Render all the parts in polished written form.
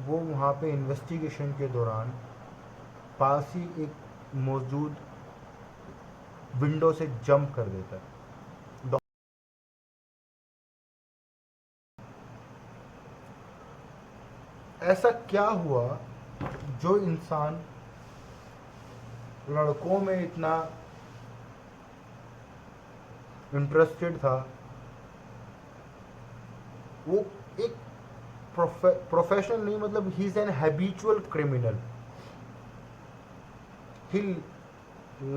वो वहाँ पे इन्वेस्टिगेशन के दौरान पास ही एक मौजूद विंडो से जंप कर देता है। ऐसा क्या हुआ जो इंसान लड़कों में इतना इंटरेस्टेड था, वो एक प्रोफेशनल नहीं, मतलब he is an habitual criminal, he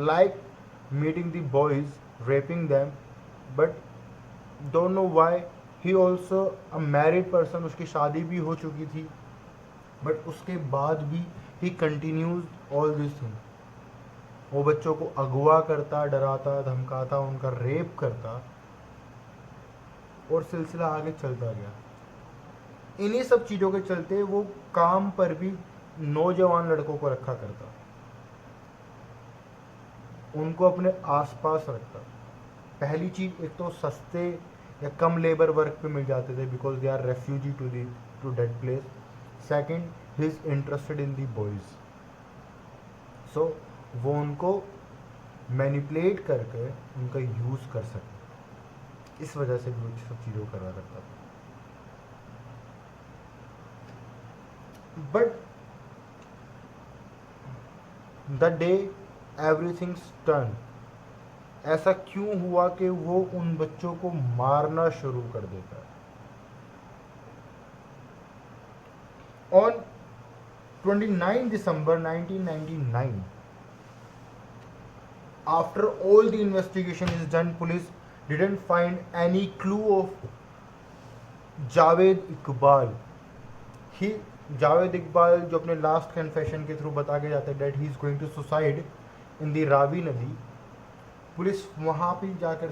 like meeting the boys, rapping them, but don't know why he also a married person, उसकी शादी भी हो चुकी थी, बट उसके बाद भी ही कंटिन्यूज ऑल दिस थिंग। वो बच्चों को अगवा करता, डराता, धमकाता, उनका रेप करता, और सिलसिला आगे चलता गया। इन्हीं सब चीज़ों के चलते वो काम पर भी नौजवान लड़कों को रखा करता, उनको अपने आसपास रखता। पहली चीज़, एक तो सस्ते या कम लेबर वर्क पे मिल जाते थे, because they are refugee to that place. Second, he is interested in the boys, so वो उनको मैनिपुलेट करके उनका यूज़ कर सके, इस वजह से वो सब चीज़ों को करा करता था। But the day everything turn, ऐसा क्यों हुआ कि वो उन बच्चों को मारना शुरू कर देता है? On 29 December 1999, after all the investigation is done, police didn't find any clue of Javed Iqbal. ही जावेद इकबाल जो अपने लास्ट कन्फेशन के थ्रू बता के जाता है that he is going to suicide in the Ravi नदी। पुलिस वहाँ पे जाकर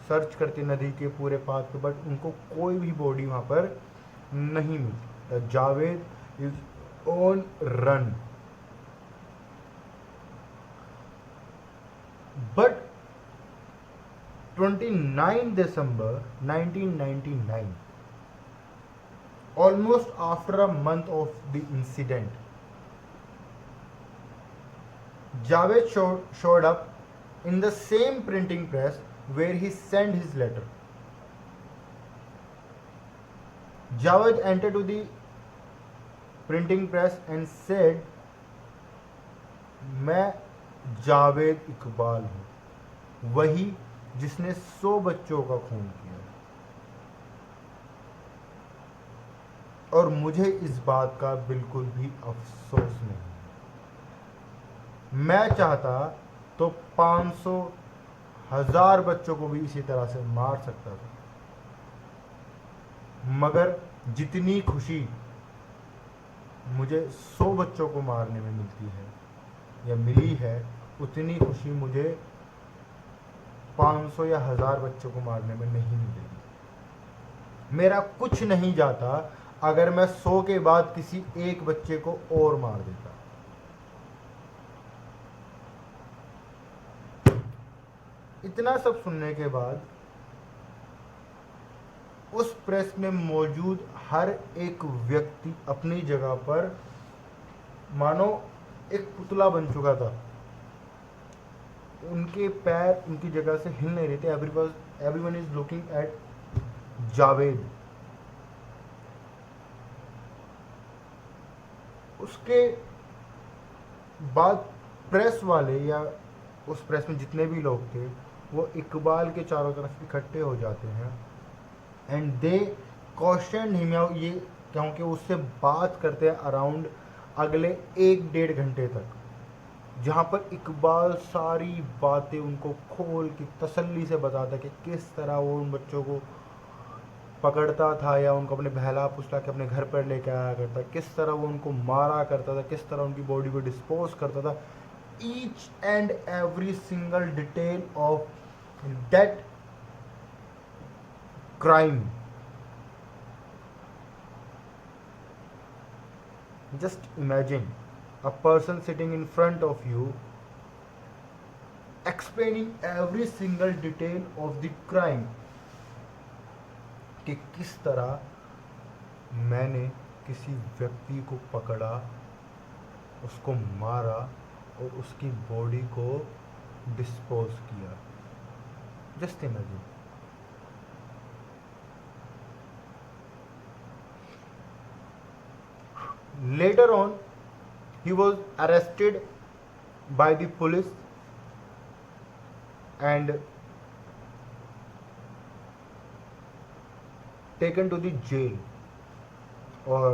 सर्च करती नदी के पूरे पाथ पे, बट उनको कोई भी बॉडी वहाँ पर नहीं मिलती। Javed is on run. But 29 December 1999, almost after a month of the incident, Javed showed up in the same printing press where he sent his letter. Javed entered to the printing press and said, मैं जावेद इकबाल हूँ, वही जिसने 100 बच्चों का खून किया, और मुझे इस बात का बिल्कुल भी अफसोस नहीं। मैं चाहता तो 500, 1000 बच्चों को भी इसी तरह से मार सकता था, मगर जितनी खुशी मुझे 100 बच्चों को मारने में मिलती है या मिली है, उतनी खुशी मुझे 500 या 1000 बच्चों को मारने में नहीं मिलेगी। मेरा कुछ नहीं जाता अगर मैं 100 के बाद किसी एक बच्चे को और मार देता। इतना सब सुनने के बाद उस प्रेस में मौजूद हर एक व्यक्ति अपनी जगह पर मानो एक पुतला बन चुका था। उनके पैर उनकी जगह से हिल नहीं रहे थे। Everyone is looking at Javed. उसके बाद प्रेस वाले या उस प्रेस में जितने भी लोग थे वो इकबाल के चारों तरफ इकट्ठे हो जाते हैं एंड दे क्वेश्चन हिम, ये क्योंकि उससे बात करते हैं अराउंड अगले 1-1.5 घंटे तक, जहाँ पर इकबाल सारी बातें उनको खोल की तसल्ली से बताता कि किस तरह वो उन बच्चों को पकड़ता था या उनको अपने बहला फुसला के अपने घर पर लेके आया करता, किस तरह वो उनको मारा करता था, किस तरह उनकी बॉडी को डिस्पोज करता था। Each and every single detail of that crime. Just imagine a person sitting in front of you explaining every single detail of the crime कि किस तरह मैंने किसी व्यक्ति को पकड़ा, उसको मारा और उसकी बॉडी को डिस्पोज किया। Just imagine. Later on he was arrested by the police and taken to the jail, or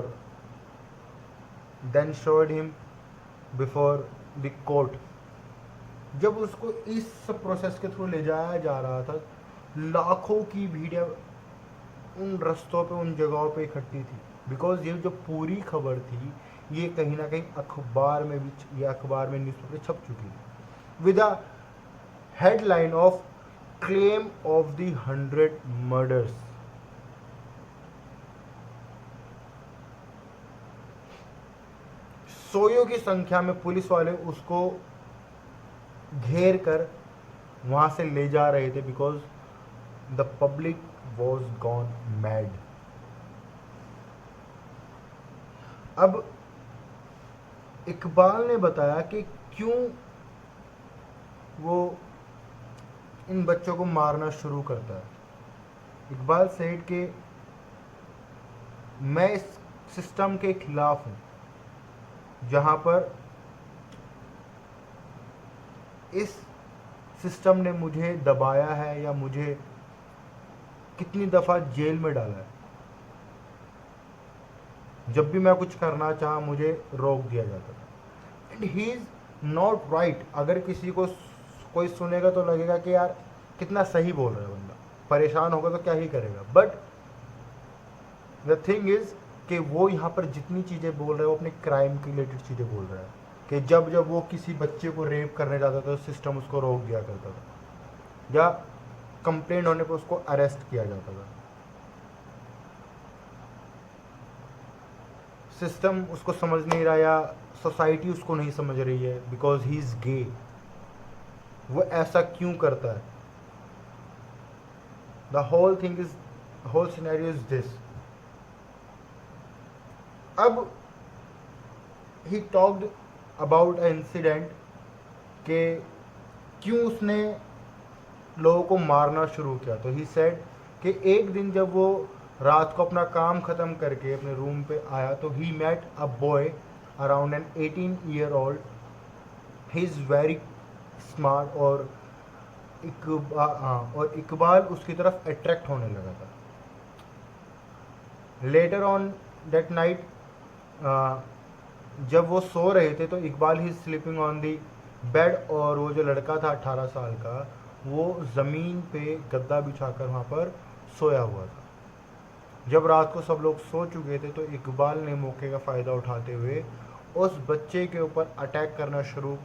then showed him before the court. जब उसको इस प्रोसेस के थ्रू ले जाया जा रहा था, लाखों की भीड़ उन रस्तों पे, उन जगहों पे इकट्ठी थी, बिकॉज ये जो पूरी खबर थी ये कहीं ना कहीं अखबार में भी, ये अखबार में न्यूज़पेपर में छप चुकी थी, with a headline of claim of the 100 murders. सौयों की संख्या में पुलिस वाले उसको घेर कर वहां से ले जा रहे थे, because the public was gone mad. अब इकबाल ने बताया कि क्यों वो इन बच्चों को मारना शुरू करता है। इकबाल सेठ के मैं इस सिस्टम के खिलाफ हूँ जहाँ पर इस सिस्टम ने मुझे दबाया है या मुझे कितनी दफ़ा जेल में डाला है। जब भी मैं कुछ करना चाहा मुझे रोक दिया जाता था। And he is not right. अगर किसी को कोई सुनेगा तो लगेगा कि यार कितना सही बोल रहा है बंदा, परेशान होगा तो क्या ही करेगा। बट द थिंग इज़ कि वो यहाँ पर जितनी चीज़ें बोल रहे हैं वो अपने क्राइम की रिलेटेड चीज़ें बोल रहा है, कि जब जब वो किसी बच्चे को रेप करने जाता था तो सिस्टम उसको रोक दिया करता था, या कंप्लेंट होने पर उसको अरेस्ट किया जाता था। सिस्टम उसको समझ नहीं रहा या सोसाइटी उसको नहीं समझ रही है बिकॉज ही इज़ गे। वो ऐसा क्यों करता है? The whole thing is, whole scenario is this. अब he talked about a incident के क्यों उसने लोगों को मारना शुरू किया। तो ही सेड कि एक दिन जब वो रात को अपना काम ख़त्म करके अपने रूम पे आया तो he met a boy around an 18 year old. He is very smart और इकबाल उसकी तरफ अट्रैक्ट होने लगा था। लेटर ऑन दैट नाइट जब वो सो रहे थे तो इकबाल ही स्लीपिंग ऑन दी बेड, और वो जो लड़का था 18 साल का वो ज़मीन पे गद्दा बिछाकर वहाँ पर सोया हुआ था। जब रात को सब लोग सो चुके थे तो इकबाल ने मौके का फ़ायदा उठाते हुए उस बच्चे के ऊपर अटैक करना शुरू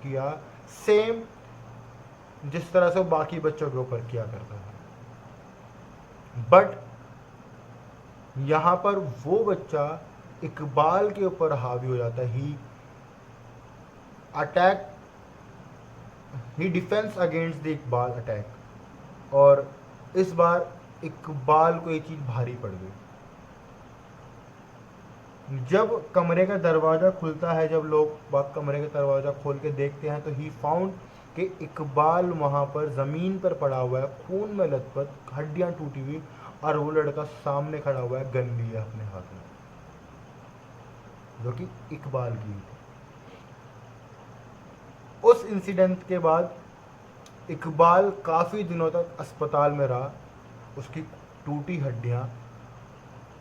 किया, सेम जिस तरह से वो बाकी बच्चों के ऊपर किया करता था। बट यहाँ पर वो बच्चा इकबाल के ऊपर हावी हो जाता है। He defence against the Iqbal attack, और इस बार इकबाल को ये चीज़ भारी पड़ गई। जब कमरे का दरवाज़ा खुलता है, जब लोग बाग कमरे का दरवाज़ा खोल के देखते हैं तो ही फाउंड कि इकबाल वहाँ पर ज़मीन पर पड़ा हुआ है, खून में लथपथ, हड्डियाँ टूटी हुई, और वो लड़का सामने खड़ा हुआ है, गन लिया अपने हाथ में, जो कि इकबाल की थी। उस इंसिडेंट के बाद इकबाल काफ़ी दिनों तक अस्पताल में रहा। उसकी टूटी हड्डियाँ,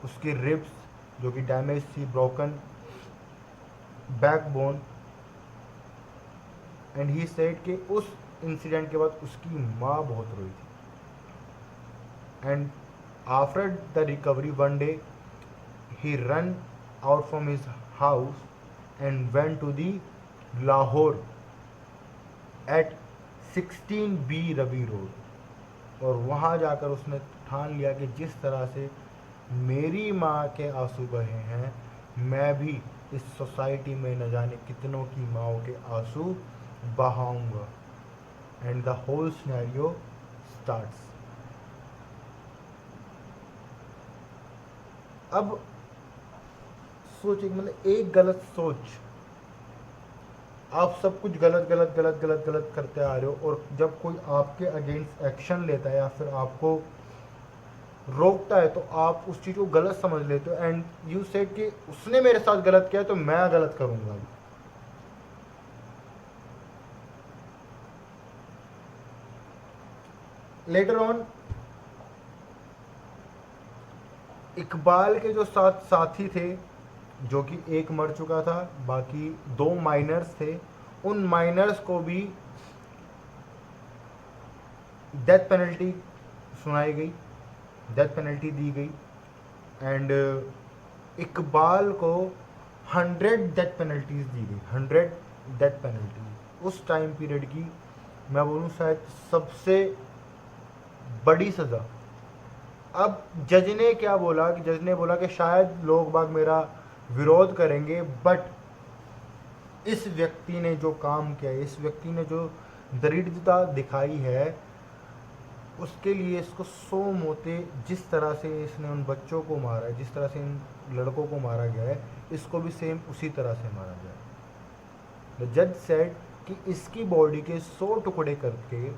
उसकी रिब्स जो कि डैमेज थी, broken backbone, and he said कि उस इंसिडेंट के बाद उसकी माँ बहुत रोई थी। And after the recovery one day he run out from his house and went to the Lahore at 16B Ravi road, और वहाँ जाकर उसने ठान लिया कि जिस तरह से मेरी माँ के आंसू बहे हैं, मैं भी इस सोसाइटी में न जाने कितनों की माँओं के आंसू बहाऊंगा। And the whole scenario starts. अब सोच, एक मतलब एक गलत सोच, आप सब कुछ गलत गलत गलत गलत गलत करते आ रहे हो, और जब कोई आपके अगेंस्ट एक्शन लेता है या फिर आपको रोकता है तो आप उस चीज़ को गलत समझ लेते हो, एंड यू सेड कि उसने मेरे साथ गलत किया तो मैं गलत करूंगा। लेटर ऑन इकबाल के जो साथी थे, जो कि एक मर चुका था, बाकी 2 माइनर्स थे, उन माइनर्स को भी डेथ पेनल्टी सुनाई गई, डेथ पेनल्टी दी गई, एंड इकबाल को 100 डेथ पेनल्टीज दी गई, 100 डेथ पेनल्टी उस टाइम पीरियड की मैं बोलूँ शायद सबसे बड़ी सज़ा। अब जज ने क्या बोला कि जज ने बोला कि शायद लोग बाग मेरा विरोध करेंगे, बट इस व्यक्ति ने जो काम किया, इस व्यक्ति ने जो दरिद्रता दिखाई है, उसके लिए इसको 100 मौतें, जिस तरह से इसने उन बच्चों को मारा है, जिस तरह से इन लड़कों को मारा गया है, इसको भी सेम उसी तरह से मारा जाए। द जज सेड कि इसकी बॉडी के 100 टुकड़े करके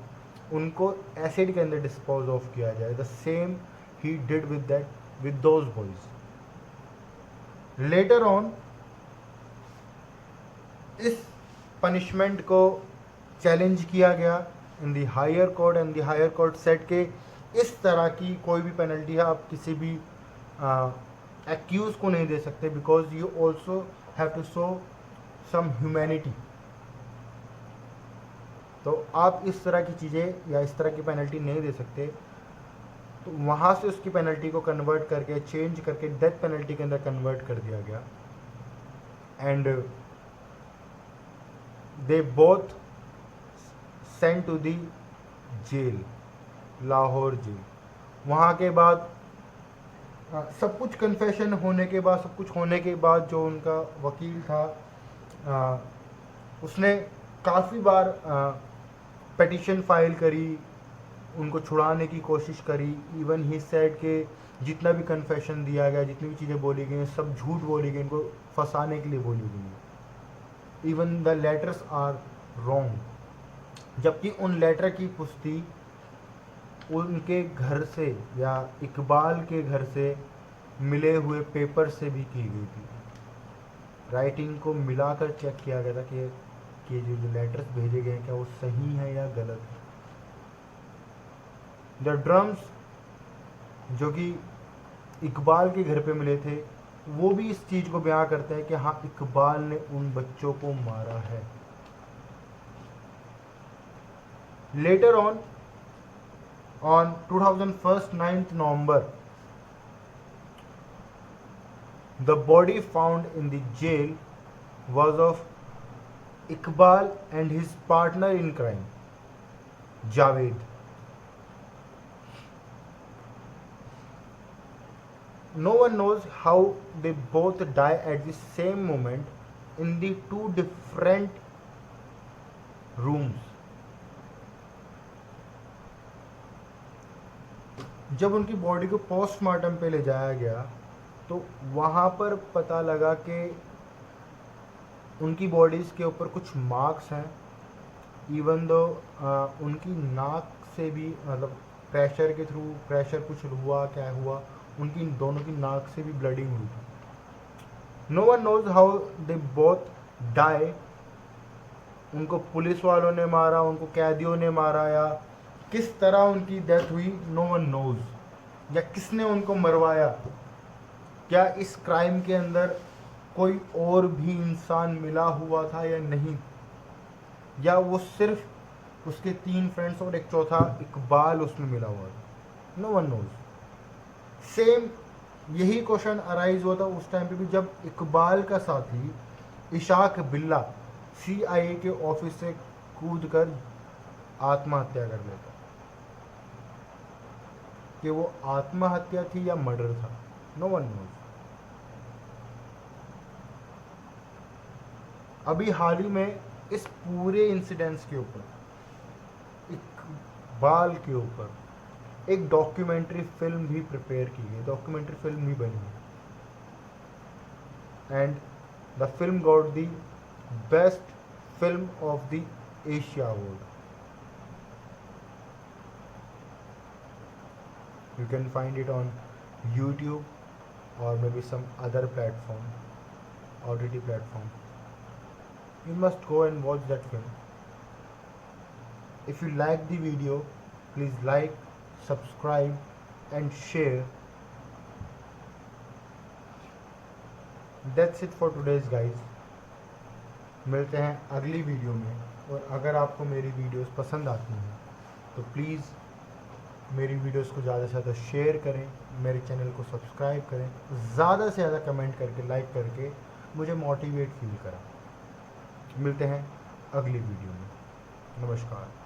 उनको एसिड के अंदर डिस्पोज ऑफ किया जाए, the same he did with those boys. Later on इस पनिशमेंट को चैलेंज किया गया in the higher court, and the higher court set के इस तरह की कोई भी पेनल्टी है आप किसी भी एक्यूज को नहीं दे सकते, because you also have to show some humanity. तो आप इस तरह की चीज़ें या इस तरह की पेनल्टी नहीं दे सकते। तो वहाँ से उसकी पेनल्टी को कन्वर्ट करके, चेंज करके डेथ पेनल्टी के अंदर कन्वर्ट कर दिया गया, and they both sent to the jail, Lahore jail. वहाँ के बाद सब कुछ कन्फेशन होने के बाद, सब कुछ होने के बाद जो उनका वकील था, उसने काफ़ी बार पिटीशन फाइल करी, उनको छुड़ाने की कोशिश करी। इवन ही सेड के जितना भी कन्फेशन दिया गया, जितनी भी चीज़ें बोली गई, सब झूठ बोली गई, इनको फंसाने के लिए बोली गई। Even the letters are wrong, जबकि उन लेटर की पुष्टि उनके घर से या इकबाल के घर से मिले हुए पेपर से भी की गई थी। राइटिंग को मिलाकर चेक किया गया था कि जो लेटर्स भेजे गए हैं क्या वो सही है या गलत है। द ड्रम्स जो कि इकबाल के घर पे मिले थे, वो भी इस चीज़ को बयां करते हैं कि हाँ, इकबाल ने उन बच्चों को मारा है। Later on 2001 9th November, the body found in the jail was of Iqbal and his partner in crime, Javed. No one knows how they both die at the same moment in the 2 different rooms. जब उनकी body को postmortem पे ले जाया गया तो वहाँ पर पता लगा कि उनकी बॉडीज़ के ऊपर कुछ मार्क्स हैं, इवन दो उनकी नाक से भी, मतलब प्रेशर के थ्रू, प्रेशर कुछ हुआ क्या हुआ, उनकी दोनों की नाक से भी ब्लडिंग हुई थी। No one knows how they both die, उनको पुलिस वालों ने मारा, उनको कैदियों ने मारा, या किस तरह उनकी डेथ हुई, नो वन नोज, या किसने उनको मरवाया। क्या इस क्राइम के अंदर कोई और भी इंसान मिला हुआ था या नहीं, या वो सिर्फ उसके 3 फ्रेंड्स और एक चौथा इकबाल उसमें मिला हुआ था, नो वन नोज। सेम यही क्वेश्चन अराइज हुआ था उस टाइम पे भी, जब इकबाल का साथी इशाक बिल्ला CIA के ऑफिस से कूद कर आत्महत्या कर लेता, कि वो आत्महत्या थी या मर्डर था, नो वन नोज। अभी हाल ही में इस पूरे इंसिडेंट्स के ऊपर, इकबाल के ऊपर एक डॉक्यूमेंट्री फिल्म भी प्रिपेयर की गई, डॉक्यूमेंट्री फिल्म भी बनी है। and the film got the best film of the Asia award. You can find it on YouTube or maybe some other platform, OTT platform. You must go and watch that film. If you like the video, please like, subscribe and share. That's it for today's guys. मिलते हैं अगली video में। और अगर आपको मेरी videos पसंद आती हैं तो प्लीज़ मेरी वीडियोस को ज़्यादा से ज़्यादा शेयर करें, मेरे चैनल को सब्सक्राइब करें, ज़्यादा से ज़्यादा कमेंट करके, लाइक करके मुझे मोटिवेट फील करा। मिलते हैं अगली वीडियो में। नमस्कार।